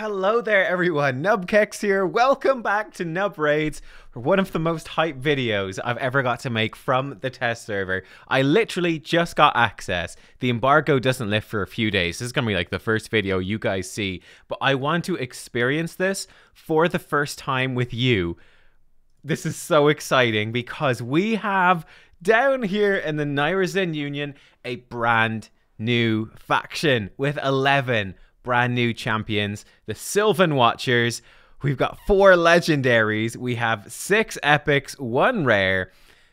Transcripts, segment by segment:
Hello there everyone, nubkeks here. Welcome back to Nub Raids for one of the most hyped videos I've ever got to make from the test server. I literally just got access. The embargo doesn't lift for a few days. This is gonna be like the first video you guys see, but I want to experience this for the first time with you. This is so exciting because we have down here in the Nyresen Union a brand new faction with 11 brand new champions, the Sylvan Watchers. We've got 4 legendaries, we have 6 epics, 1 rare.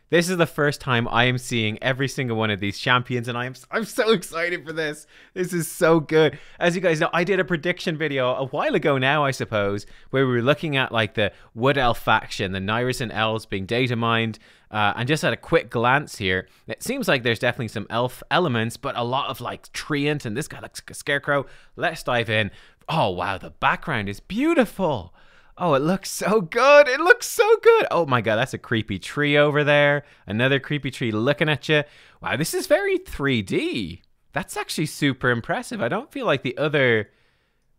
This is the first time I am seeing every single one of these champions, and I'm so excited for this. This is so good. As you guys know, I did a prediction video a while ago now, I suppose, where we were looking at like the Wood Elf faction, the Nyresen elves being data mined, and just at a quick glance here, it seems like there's definitely some elf elements, but a lot of like treant, and this guy looks like a scarecrow. Let's dive in. Oh wow, the background is beautiful. Oh, it looks so good. It looks so good. Oh my god, that's a creepy tree over there. Another creepy tree looking at you. Wow, this is very 3D. That's actually super impressive. I don't feel like the other...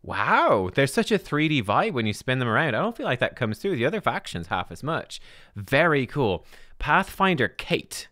Wow, there's such a 3D vibe when you spin them around. I don't feel like that comes through the other factions half as much. Very cool. Pathfinder Kate.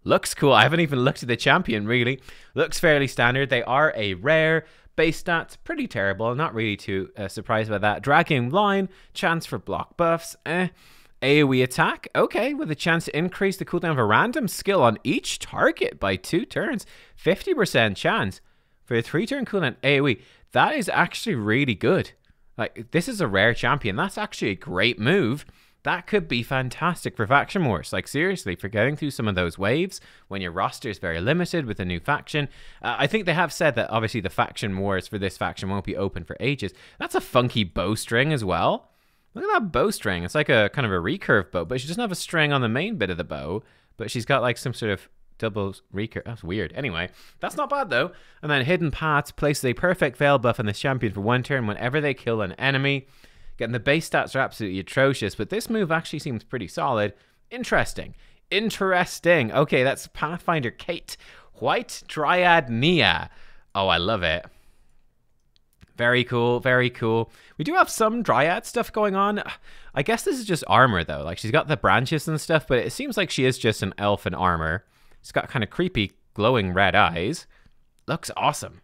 Looks cool. I haven't even looked at the champion, really. Looks fairly standard. They are a rare. Base stats, pretty terrible. Not really too surprised by that. Dragging line, chance for block buffs. AoE attack, okay, with a chance to increase the cooldown of a random skill on each target by 2 turns. 50% chance for a 3-turn cooldown AoE. That is actually really good. Like, this is a rare champion. That's actually a great move. That could be fantastic for faction wars. Like, seriously, for getting through some of those waves when your roster is very limited with a new faction. I think they have said that obviously the faction wars for this faction won't be open for ages. That's a funky bowstring as well. Look at that bowstring. It's like a kind of a recurve bow, but she doesn't have a string on the main bit of the bow, but she's got like some sort of double recurve. That's weird. Anyway, that's not bad though. And then Hidden Paths places a perfect veil buff on this champion for 1 turn whenever they kill an enemy. Getting the base stats are absolutely atrocious, but this move actually seems pretty solid. Interesting. Interesting. Okay, that's Pathfinder Kate. White Dryad Nia. Oh, I love it. Very cool, very cool. We do have some Dryad stuff going on. I guess this is just armor, though. Like, she's got the branches and stuff, but it seems like she is just an elf in armor. She's got kind of creepy, glowing red eyes. Looks awesome.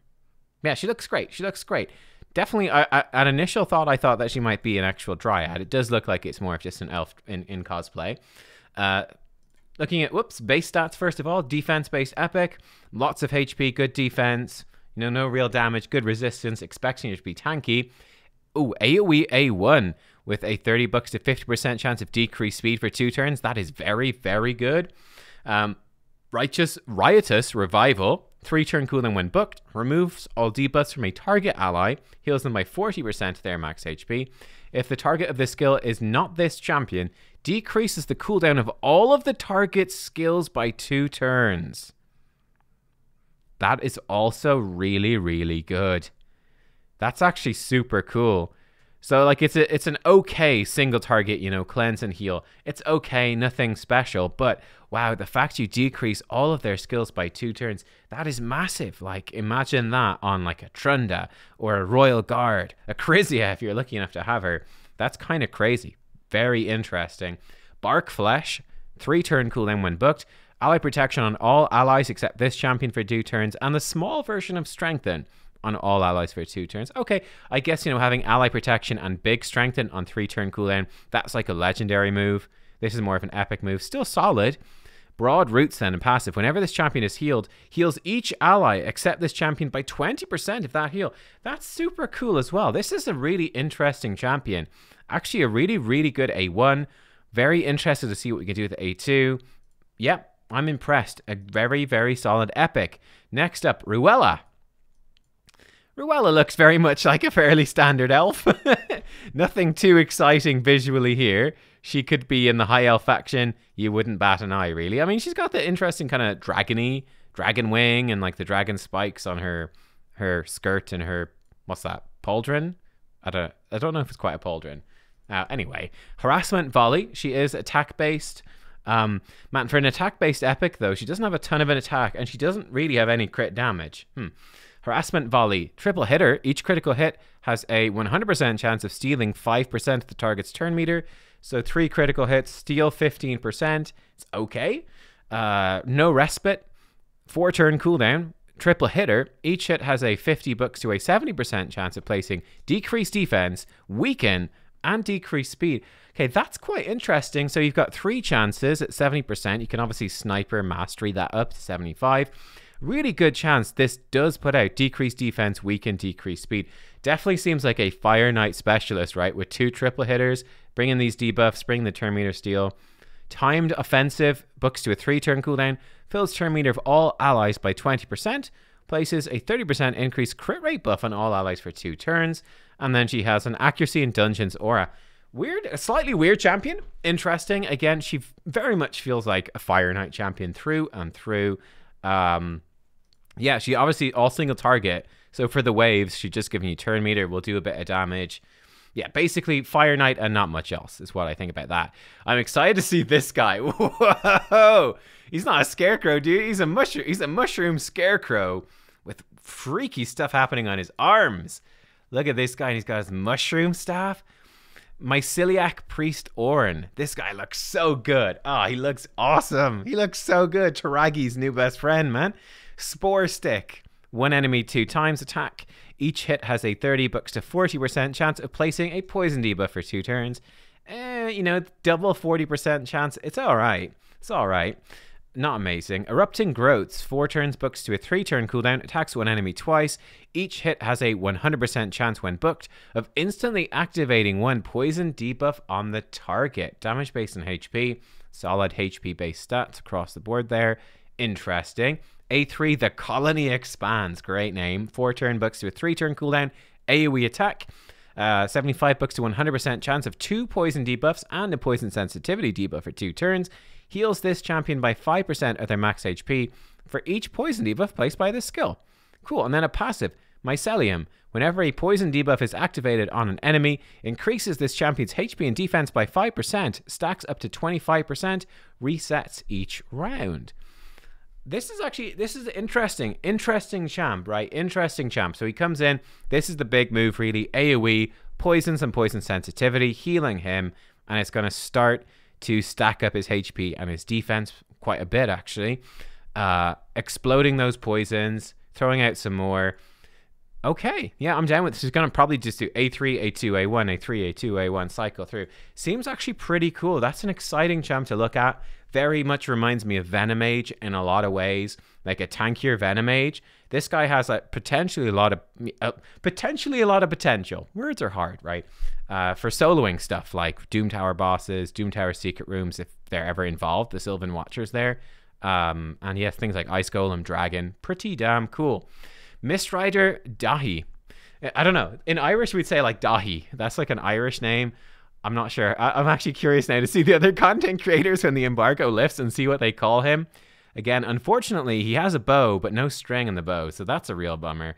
Yeah, she looks great. She looks great. Definitely, an initial thought, I thought that she might be an actual Dryad. It does look like it's more of just an elf in cosplay. Looking at, base stats first of all. Defense-based epic. Lots of HP, good defense. You know, no real damage, good resistance. Expecting her to be tanky. Ooh, AoE A1 with a 30 bucks to 50% chance of decreased speed for 2 turns. That is very, very good. Riotous Revival. 3-turn cooldown when booked, removes all debuffs from a target ally, heals them by 40% of their max HP. If the target of this skill is not this champion, decreases the cooldown of all of the target's skills by 2 turns. That is also really, really good. That's actually super cool. So like it's an okay single target, you know, cleanse and heal. It's okay, nothing special, but wow, the fact you decrease all of their skills by 2 turns, that is massive. Like, imagine that on like a Trunda or a Royal Guard, a Chrysia if you're lucky enough to have her. That's kind of crazy. Very interesting. Bark Flesh, 3-turn cooldown when booked. Ally protection on all allies except this champion for 2 turns, and the small version of Strengthen on all allies for 2 turns. Okay, I guess, you know, having ally protection and big strengthen on 3-turn cooldown, that's like a legendary move. This is more of an epic move. Still solid. Broad Roots then and passive. Whenever this champion is healed, heals each ally except this champion by 20% of that heal. That's super cool as well. This is a really interesting champion. Actually, a really, really good A1. Very interested to see what we can do with A2. Yep, I'm impressed. A very, very solid epic. Next up, Ruella. Ruella looks very much like a fairly standard elf. Nothing too exciting visually here. She could be in the high elf faction. You wouldn't bat an eye, really. I mean, she's got the interesting kind of dragon wing and like the dragon spikes on her skirt and her, what's that, pauldron? I don't know if it's quite a pauldron. Anyway, harassment volley. She is attack based. Man, for an attack based epic though, she doesn't have a ton of an attack and she doesn't really have any crit damage. Harassment Volley, triple hitter. Each critical hit has a 100% chance of stealing 5% of the target's turn meter. So 3 critical hits, steal 15%. It's okay. No respite. 4 turn cooldown. Triple hitter. Each hit has a 50 bucks to a 70% chance of placing decreased defense, weaken, and decreased speed. Okay, that's quite interesting. So you've got 3 chances at 70%. You can obviously sniper mastery that up to 75. Really good chance this does put out decreased defense, weaken, decreased speed. Definitely seems like a Fire Knight specialist, right? With 2 triple hitters, bringing these debuffs, bringing the turn meter steal. Timed offensive, books to a 3 turn cooldown, fills turn meter of all allies by 20%, places a 30% increased crit rate buff on all allies for 2 turns, and then she has an accuracy in dungeons aura. Weird, a slightly weird champion. Interesting. Again, she very much feels like a Fire Knight champion through and through. Yeah, she obviously all single target. So for the waves, she's just giving you turn meter, will do a bit of damage. Yeah, basically Fire Knight and not much else is what I think about that. I'm excited to see this guy. Whoa! He's not a scarecrow, dude. He's a mushroom. He's a mushroom scarecrow with freaky stuff happening on his arms. Look at this guy. He's got his mushroom staff. Myceliac Priest Orin. This guy looks so good. Oh, he looks awesome. He looks so good. Taragi's new best friend, man. Spore Stick. 1 enemy 2 times attack. Each hit has a 30 bucks to 40% chance of placing a poison debuff for 2 turns. You know, double 40% chance. It's all right. It's all right. Not amazing. Erupting Growths. 4 turns books to a 3 turn cooldown. Attacks 1 enemy twice. Each hit has a 100% chance when booked of instantly activating 1 poison debuff on the target. Damage based on HP. Solid HP based stats across the board there. Interesting. A3, The Colony Expands. Great name. 4 turn books to a 3 turn cooldown. AoE attack. 75 bucks to 100% chance of 2 poison debuffs and a poison sensitivity debuff for 2 turns. Heals this champion by 5% of their max HP for each poison debuff placed by this skill. Cool. And then a passive, Mycelium. Whenever a poison debuff is activated on an enemy, increases this champion's HP and defense by 5%, stacks up to 25%, resets each round. This is interesting champ, right? Interesting champ. So he comes in, this is the big move really, AoE, poisons and poison sensitivity, healing him, and it's going to start to stack up his HP and his defense quite a bit actually. Exploding those poisons, throwing out some more. Okay, yeah, I'm down with this. He's going to probably just do A3, A2, A1, A3, A2, A1, cycle through. Seems actually pretty cool. That's an exciting champ to look at. Very much reminds me of Venomage in a lot of ways, like a tankier Venomage. This guy has potentially a lot of potential. Words are hard, right? For soloing stuff like Doom Tower bosses, Doom Tower secret rooms, if they're ever involved, the Sylvan Watchers there. And yes, things like Ice Golem, Dragon, pretty damn cool. Mistrider Dahi. I don't know. In Irish, we'd say like Dahi. That's like an Irish name. I'm not sure. I'm actually curious now to see the other content creators when the embargo lifts and see what they call him. Again, unfortunately, he has a bow, but no string in the bow, so that's a real bummer.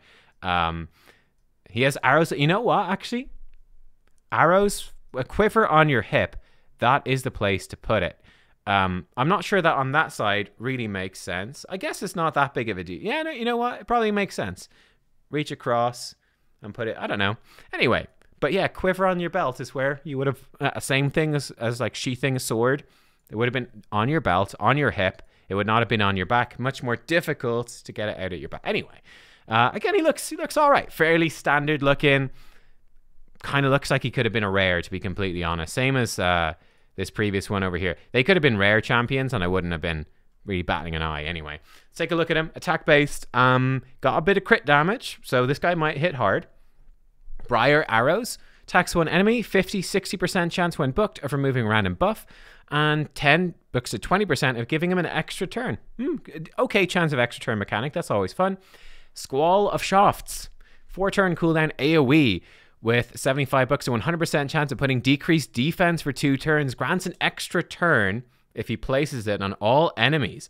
He has arrows. You know what, actually? Arrows, a quiver on your hip, that is the place to put it. I'm not sure that on that side really makes sense. I guess it's not that big of a deal. Yeah, no, you know what? It probably makes sense. Reach across and put it, I don't know. Anyway. But yeah, quiver on your belt is where you would have, same thing as like sheathing a sword. It would have been on your belt, on your hip. It would not have been on your back. Much more difficult to get it out of your back. Anyway, again, he looks all right. Fairly standard looking. Kind of looks like he could have been a rare, to be completely honest. Same as this previous one over here. They could have been rare champions, and I wouldn't have been really batting an eye. Anyway, let's take a look at him. Attack based. Got a bit of crit damage, so this guy might hit hard. Briar Arrows. Attacks 1 enemy, 50-60% chance when booked of removing a random buff, and 10 books to 20% of giving him an extra turn. Okay chance of extra turn mechanic, that's always fun. Squall of Shafts. 4 turn cooldown AoE with 75 bucks to 100% chance of putting decreased defense for 2 turns. Grants an extra turn if he places it on all enemies.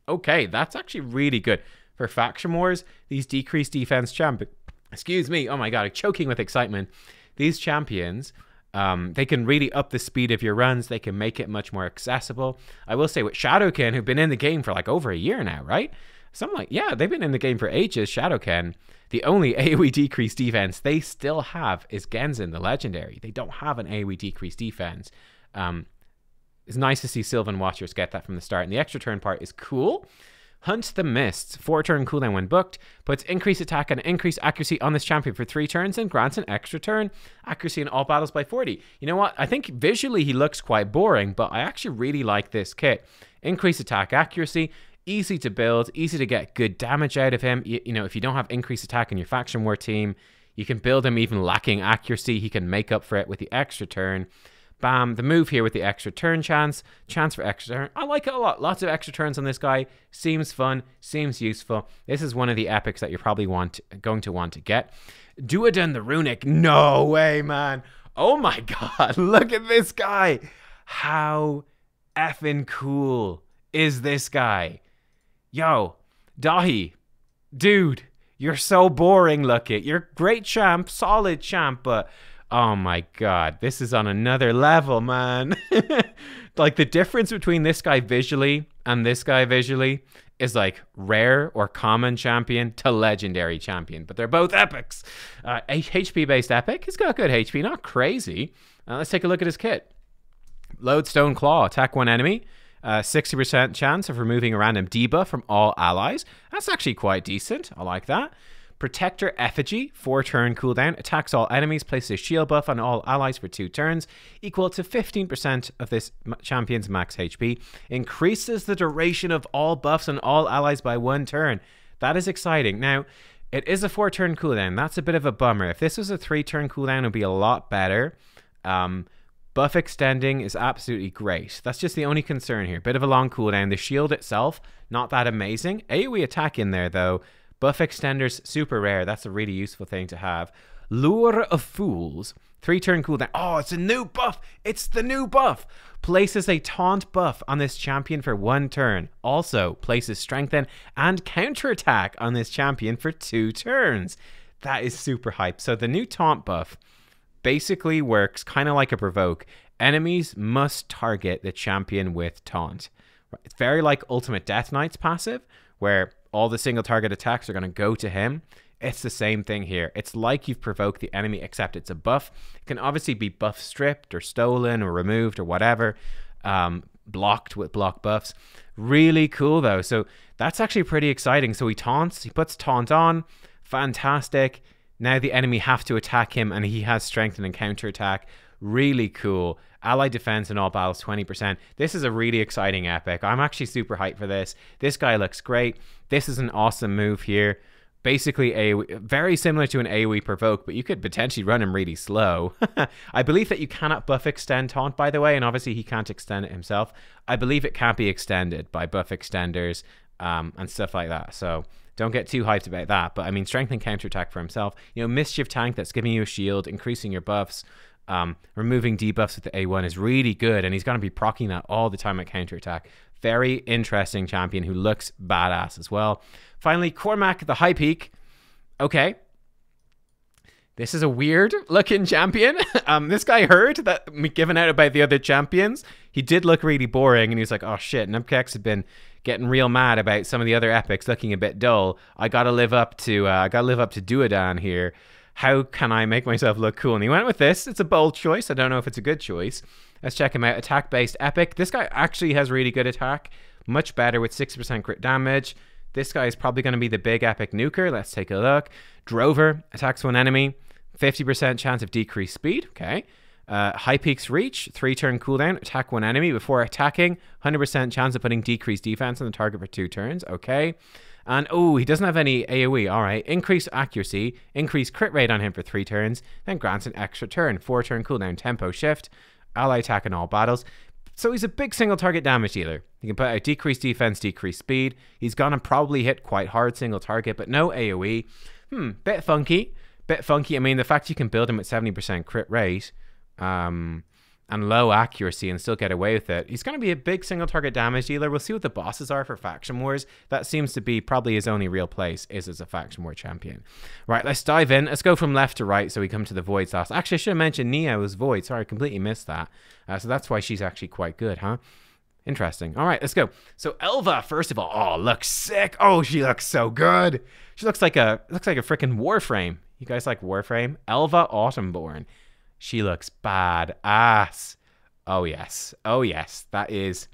Okay, that's actually really good. For Faction Wars, these decreased defense champions, excuse me, oh my god, I'm choking with excitement. These champions, they can really up the speed of your runs. They can make it much more accessible. I will say with Shadowkin, who've been in the game for like over a year now, right? So I'm like, yeah, they've been in the game for ages. Shadowken. The only AoE decrease defense they still have is Genzin, the legendary. They don't have an AoE decrease defense. It's nice to see Sylvan Watchers get that from the start. And the extra turn part is cool. Hunt the Mists. 4-turn cooldown when booked. Puts increased attack and increased accuracy on this champion for 3 turns and grants an extra turn accuracy in all battles by 40. You know what? I think visually he looks quite boring, but I actually really like this kit. Increased attack accuracy. Easy to build, easy to get good damage out of him. You know, if you don't have increased attack in your faction war team, you can build him even lacking accuracy. He can make up for it with the extra turn. Bam, the move here with the extra turn chance for extra turn. I like it a lot. Lots of extra turns on this guy. Seems fun, seems useful. This is one of the epics that you're probably going to want to get. Duoden the Runic. No way, man. Oh my god, look at this guy. How effing cool is this guy? Yo, Dahi, dude, you're so boring looking. You're a great champ, solid champ, but oh my god, this is on another level, man. Like the difference between this guy visually and this guy visually is like rare or common champion to legendary champion, but they're both epics. HP based epic, he's got good HP, not crazy. Let's take a look at his kit. Lodestone Claw, attack one enemy. 60% chance of removing a random debuff from all allies. That's actually quite decent. I like that. Protector Effigy, 4-turn cooldown. Attacks all enemies. Places a shield buff on all allies for 2 turns. Equal to 15% of this champion's max HP. Increases the duration of all buffs on all allies by 1 turn. That is exciting. Now, it is a 4-turn cooldown. That's a bit of a bummer. If this was a 3-turn cooldown, it would be a lot better. Buff extending is absolutely great. That's just the only concern here. Bit of a long cooldown. The shield itself, not that amazing. AoE attack in there, though. Buff extenders, super rare. That's a really useful thing to have. Lure of Fools, 3-turn cooldown. Oh, it's a new buff. It's the new buff. Places a taunt buff on this champion for 1 turn. Also, places strengthen and counterattack on this champion for 2 turns. That is super hype. So the new taunt buff basically works kind of like a provoke. Enemies must target the champion with taunt. It's very like Ultimate Death Knight's passive, where all the single target attacks are going to go to him. It's the same thing here. It's like you've provoked the enemy, except it's a buff. It can obviously be buff stripped or stolen or removed or whatever, blocked with block buffs. Really cool though. So that's actually pretty exciting. So he taunts, he puts taunt on. Fantastic. Now the enemy have to attack him, and he has strengthen and counterattack. Really cool. Ally defense in all battles, 20%. This is a really exciting epic. I'm actually super hyped for this. This guy looks great. This is an awesome move here. Basically, very similar to an AoE provoke, but you could potentially run him really slow. I believe that you cannot buff extend taunt, by the way, and obviously he can't extend it himself. I believe it can't be extended by buff extenders and stuff like that. So don't get too hyped about that. But I mean, strength and counterattack for himself. You know, Mischief Tank that's giving you a shield, increasing your buffs, removing debuffs with the A1 is really good. And he's going to be proccing that all the time at counterattack. Very interesting champion who looks badass as well. Finally, Cormac the High Peak. Okay. This is a weird looking champion. This guy heard that me giving out about the other champions. He did look really boring, and he was like, oh shit, nubkeks have been getting real mad about some of the other epics looking a bit dull. I gotta live up to Duodan here. How can I make myself look cool? And he went with this. It's a bold choice. I don't know if it's a good choice. Let's check him out. Attack based epic. This guy actually has really good attack. Much better with 60% crit damage. This guy is probably going to be the big epic nuker. Let's take a look. Drover attacks one enemy. 50% chance of decreased speed. Okay. High Peak's Reach, 3-turn cooldown. Attack one enemy before attacking. 100% chance of putting decreased defense on the target for 2 turns. Okay. And oh, he doesn't have any AoE. All right. Increased accuracy. Increased crit rate on him for 3 turns. Then grants an extra turn. 4-turn cooldown. Tempo shift. Ally attack in all battles. So he's a big single target damage dealer. He can put out decreased defense, decreased speed. He's gonna probably hit quite hard single target, but no AoE. Bit funky. Bit funky. I mean, the fact you can build him at 70% crit rate and low accuracy and still get away with it. He's going to be a big single target damage dealer. We'll see what the bosses are for Faction Wars. That seems to be probably his only real place is as a Faction War champion. Right, let's dive in. Let's go from left to right so we come to the Voids last. Actually, I should have mentioned Neo's Void. Sorry, I completely missed that. So that's why she's actually quite good, huh? Interesting. All right, let's go. So Elva, first of all, oh, looks sick. Oh, she looks so good. She looks like a freaking Warframe. You guys like Warframe? Elva Autumnborn. She looks badass. Oh yes. Oh yes. That is.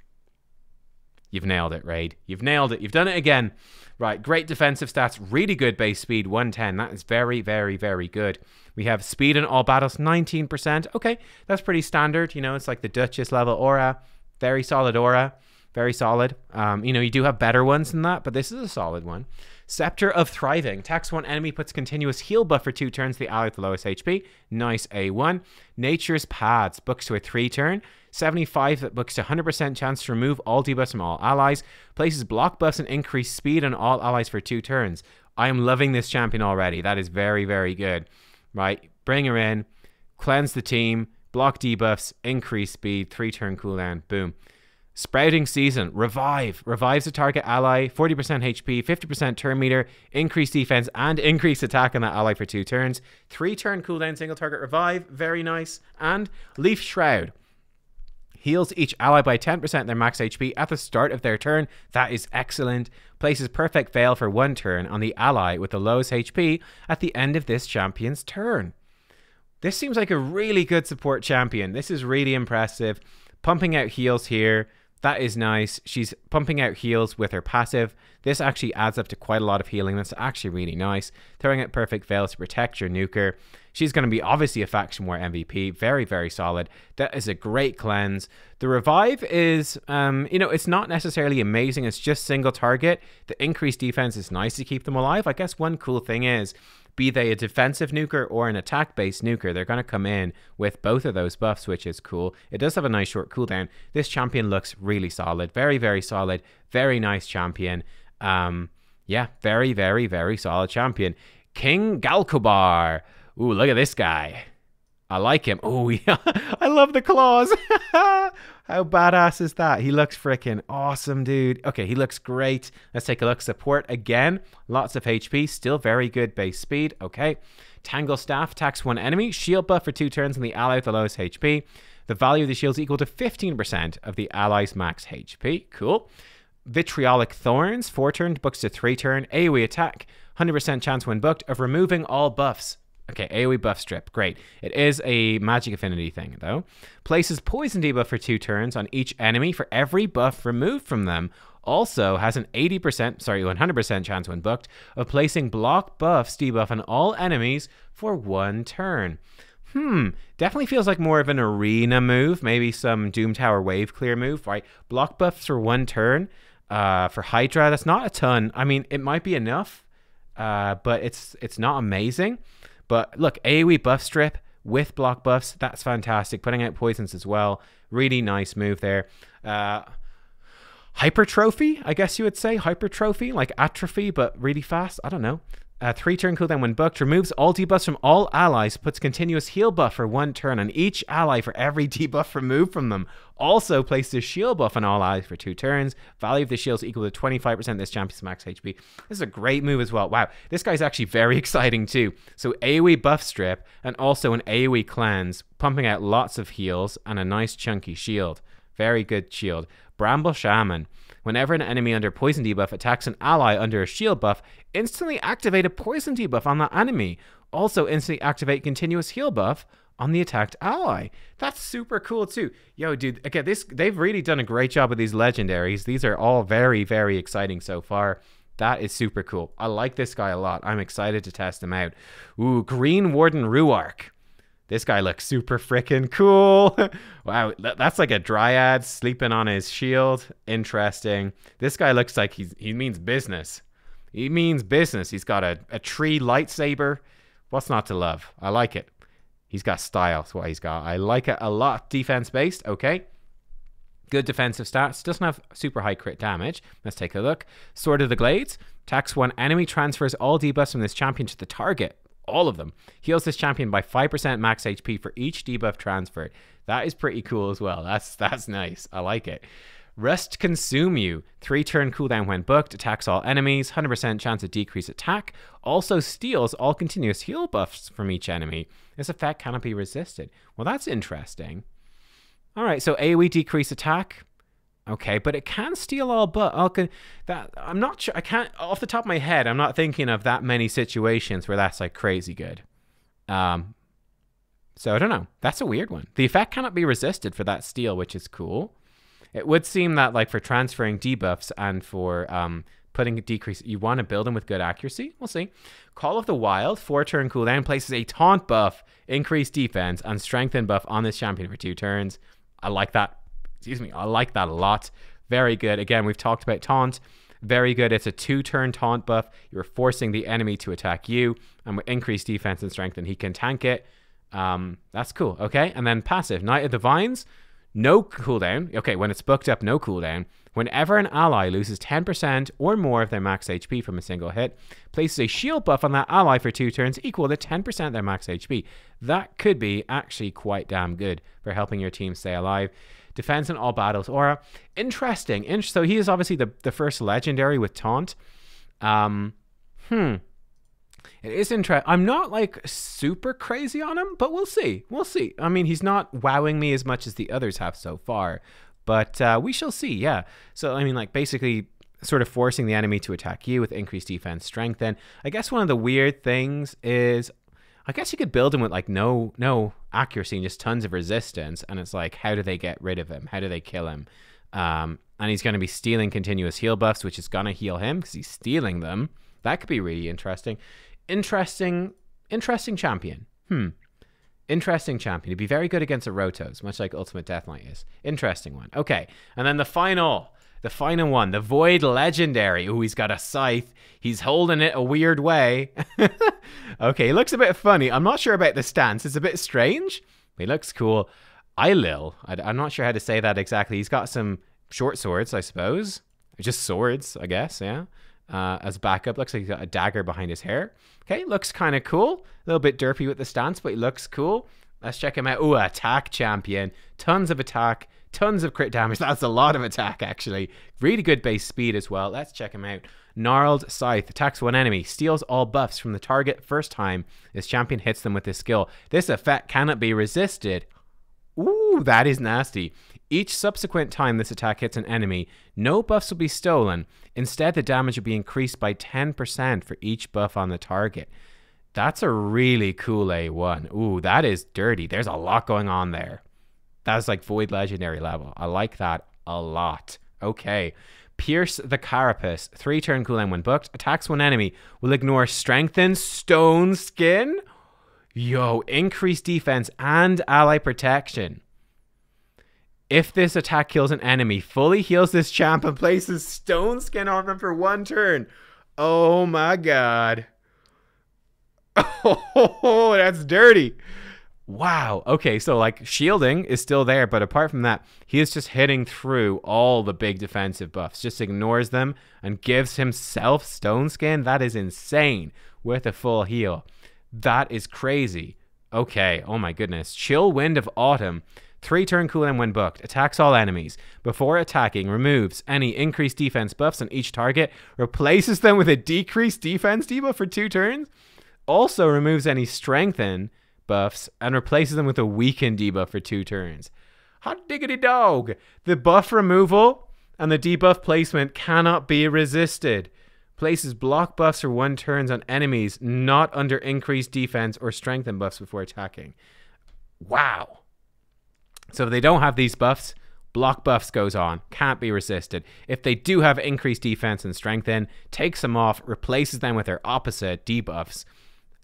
You've nailed it, Raid. You've nailed it. You've done it again. Right. Great defensive stats. Really good base speed. 110. That is very, very, very good. We have speed in all battles. 19%. Okay. That's pretty standard. You know, it's like the Duchess level aura. Very solid aura. Very solid. You know, you do have better ones than that, but this is a solid one. Scepter of Thriving. Attacks one enemy, puts continuous heal buff for 2 turns, the ally with the lowest HP. Nice A1. Nature's Paths. Books to a 3-turn. 75 that books to 100% chance to remove all debuffs from all allies. Places block buffs and increase speed on all allies for 2 turns. I am loving this champion already. That is very, very good. Right. Bring her in. Cleanse the team. Block debuffs. Increase speed. 3-turn cooldown. Boom. Sprouting Season. Revive. Revives a target ally. 40% HP. 50% turn meter. Increase defense and increase attack on that ally for 2 turns. 3-turn cooldown. Single target revive. Very nice. And Leaf Shroud. Heals each ally by 10% their max HP at the start of their turn. That is excellent. Places Perfect Veil for 1 turn on the ally with the lowest HP at the end of this champion's turn. This seems like a really good support champion. This is really impressive. Pumping out heals here. That is nice. She's pumping out heals with her passive. This actually adds up to quite a lot of healing. That's actually really nice. Throwing out Perfect Veil to protect your nuker. She's going to be obviously a Faction War MVP. Very, very solid. That is a great cleanse. The revive is, you know, it's not necessarily amazing. It's just single target. The increased defense is nice to keep them alive. I guess one cool thing is, be they a defensive nuker or an attack-based nuker, they're going to come in with both of those buffs, which is cool. It does have a nice short cooldown. This champion looks really solid. Very, very solid. Very nice champion. Yeah, very, very, very solid champion. King Galkobar. Ooh, look at this guy. I like him. Oh, yeah. I love the claws. How badass is that? He looks freaking awesome, dude. Okay, he looks great. Let's take a look. Support again. Lots of HP. Still very good base speed. Okay. Tangle Staff attacks 1 enemy. Shield buff for 2 turns on the ally with the lowest HP. The value of the shield is equal to 15% of the ally's max HP. Cool. Vitriolic Thorns. 4 turns. Books to 3 turn. AoE attack. 100% chance when booked of removing all buffs. Okay, AoE buff strip. Great. It is a magic affinity thing, though. Places poison debuff for 2 turns on each enemy for every buff removed from them. Also has an 100% chance when booked of placing block buffs debuff on all enemies for 1 turn. Definitely feels like more of an arena move. Maybe some Doom Tower wave clear move, right? Block buffs for 1 turn. For Hydra, that's not a ton. I mean, it might be enough, but it's not amazing. But look, AoE buff strip with block buffs, that's fantastic. Putting out poisons as well. Really nice move there. Hypertrophy, I guess you would say. Hypertrophy, like atrophy, but really fast. I don't know. 3-turn cooldown when booked. Removes all debuffs from all allies. Puts continuous heal buff for 1 turn on each ally for every debuff removed from them. Also places shield buff on all allies for 2 turns. Value of the shield is equal to 25% of this champion's max HP. This is a great move as well. Wow, this guy's actually very exciting too. So AoE buff strip and also an AoE cleanse. Pumping out lots of heals and a nice chunky shield. Very good shield. Bramble Shaman. Whenever an enemy under poison debuff attacks an ally under a shield buff, instantly activate a poison debuff on that enemy. Also instantly activate continuous heal buff on the attacked ally. That's super cool too. Yo, dude, again, they've really done a great job with these legendaries. These are all very, very exciting so far. That is super cool. I like this guy a lot. I'm excited to test him out. Ooh, Green Warden Ruark. This guy looks super freaking cool. Wow, that's like a dryad sleeping on his shield. Interesting. This guy looks like he means business. He means business. He's got a tree lightsaber. What's not to love? I like it. He's got style. That's what he's got. I like it a lot. Defense-based. Okay. Good defensive stats. Doesn't have super high crit damage. Let's take a look. Sword of the Glades. Attacks 1 enemy. Transfers all debuffs from this champion to the target. All of them. Heals this champion by 5% max HP for each debuff transferred. That is pretty cool as well. That's nice. I like it. Rust Consume You. 3-turn cooldown when booked. Attacks all enemies. 100% chance of decrease attack. Also steals all continuous heal buffs from each enemy. This effect cannot be resisted. Well, that's interesting. Alright, so AoE decrease attack. Okay, but it can steal all but. Okay, that I'm not sure. I can't off the top of my head. I'm not thinking of that many situations where that's like crazy good. So I don't know. That's a weird one. The effect cannot be resisted for that steal, which is cool. It would seem that like for transferring debuffs and for putting a decrease, you want to build them with good accuracy. We'll see. Call of the Wild, 4-turn cooldown, places a taunt buff, increased defense, and strengthen buff on this champion for 2 turns. I like that. Excuse me. I like that a lot. Very good. Again, we've talked about taunt. Very good. It's a 2-turn taunt buff. You're forcing the enemy to attack you, and with increased defense and strength, and he can tank it. That's cool. Okay. And then passive, Knight of the Vines, no cooldown. Okay. When it's booked up, no cooldown. Whenever an ally loses 10% or more of their max HP from a single hit, places a shield buff on that ally for 2 turns equal to 10% of their max HP. That could be actually quite damn good for helping your team stay alive. Defense in all battles aura. Interesting. So he is obviously the first legendary with taunt. It is interesting. I'm not like super crazy on him, but we'll see. We'll see. I mean, he's not wowing me as much as the others have so far, but we shall see. Yeah. So, I mean, like basically sort of forcing the enemy to attack you with increased defense strength. And I guess one of the weird things is, I guess you could build him with like no accuracy and just tons of resistance. And it's like, how do they get rid of him? How do they kill him? And he's going to be stealing continuous heal buffs, which is going to heal him because he's stealing them. That could be really interesting. Interesting champion. Interesting champion. He'd be very good against a Rotos, much like Ultimate Death Knight is. Interesting one. Okay. And then the final one, the Void Legendary. Ooh, he's got a scythe. He's holding it a weird way. Okay, he looks a bit funny. I'm not sure about the stance. It's a bit strange. He looks cool. Eilil. I'm not sure how to say that exactly. He's got some short swords, I suppose. Just swords, I guess, yeah. As backup. Looks like he's got a dagger behind his hair. Okay, looks kind of cool. A little bit derpy with the stance, but he looks cool. Let's check him out. Ooh, attack champion. Tons of attack. Tons of crit damage. That's a lot of attack, actually. Really good base speed as well. Let's check him out. Gnarled Scythe. Attacks one enemy. Steals all buffs from the target first time this champion hits them with this skill. This effect cannot be resisted. Ooh, that is nasty. Each subsequent time this attack hits an enemy, no buffs will be stolen. Instead, the damage will be increased by 10% for each buff on the target. That's a really cool A1. Ooh, that is dirty. There's a lot going on there. That's like Void Legendary level. I like that a lot. Okay. Pierce the Carapace. 3-turn cooldown when booked. Attacks one enemy. Will ignore Strengthen Stone Skin. Yo, increased defense and ally protection. If this attack kills an enemy, fully heals this champ and places Stone Skin on them for 1 turn. Oh my god. Oh, that's dirty. Wow. Okay, so like shielding is still there, but apart from that, he is just hitting through all the big defensive buffs. Just ignores them and gives himself Stone Skin. That is insane with a full heal. That is crazy. Okay. Oh my goodness. Chill Wind of Autumn. 3-turn cooldown when booked. Attacks all enemies. Before attacking, removes any increased defense buffs on each target. Replaces them with a decreased defense debuff for 2 turns. Also removes any strengthen buffs and replaces them with a weaken debuff for 2 turns. Hot diggity dog. The buff removal and the debuff placement cannot be resisted. Places block buffs for 1 turns on enemies not under increased defense or strengthen buffs before attacking. Wow. So if they don't have these buffs, block buffs goes on. Can't be resisted. If they do have increased defense and strengthen, takes them off, replaces them with their opposite debuffs.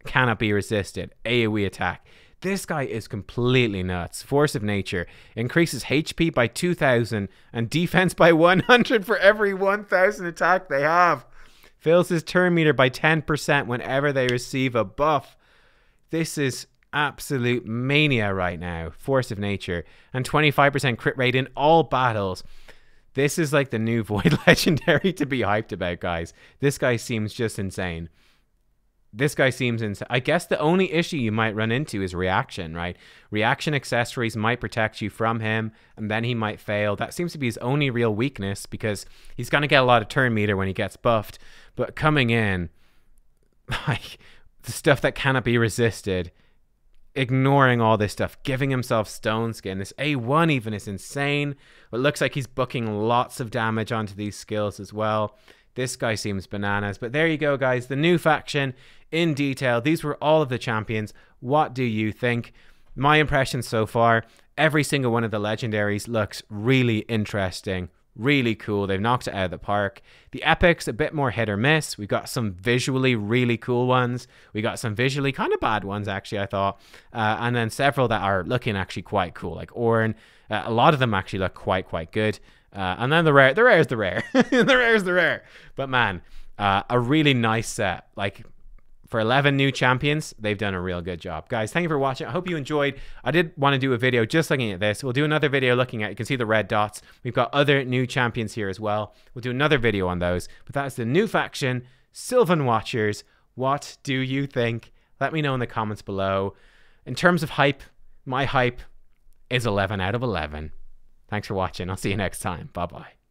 Cannot be resisted. AoE attack. This guy is completely nuts. Force of Nature. Increases HP by 2,000 and defense by 100 for every 1,000 attack they have. Fills his turn meter by 10% whenever they receive a buff. This is absolute mania right now. Force of Nature. And 25% crit rate in all battles. This is like the new Void Legendary to be hyped about, guys. This guy seems just insane. This guy seems insane. I guess the only issue you might run into is reaction, right? Reaction accessories might protect you from him, and then he might fail. That seems to be his only real weakness, because he's going to get a lot of turn meter when he gets buffed. But coming in, like, the stuff that cannot be resisted, ignoring all this stuff, giving himself stone skin. This A1 even is insane. It looks like he's booking lots of damage onto these skills as well. This guy seems bananas. But there you go, guys. The new faction in detail. These were all of the champions. What do you think? My impressions so far, every single one of the legendaries looks really interesting. Really cool. They've knocked it out of the park. The epics, a bit more hit or miss. We've got some visually really cool ones. We got some visually kind of bad ones, actually, I thought. And then several that are looking actually quite cool, like Ornn. A lot of them actually look quite good. And then the rare is the rare. The rare is the rare. But man, a really nice set. Like, for 11 new champions, they've done a real good job. Guys, thank you for watching. I hope you enjoyed. I did want to do a video just looking at this. We'll do another video looking at, you can see the red dots. We've got other new champions here as well. We'll do another video on those. But that's the new faction, Sylvan Watchers. What do you think? Let me know in the comments below. In terms of hype, my hype is 11 out of 11. Thanks for watching. I'll see you next time. Bye-bye.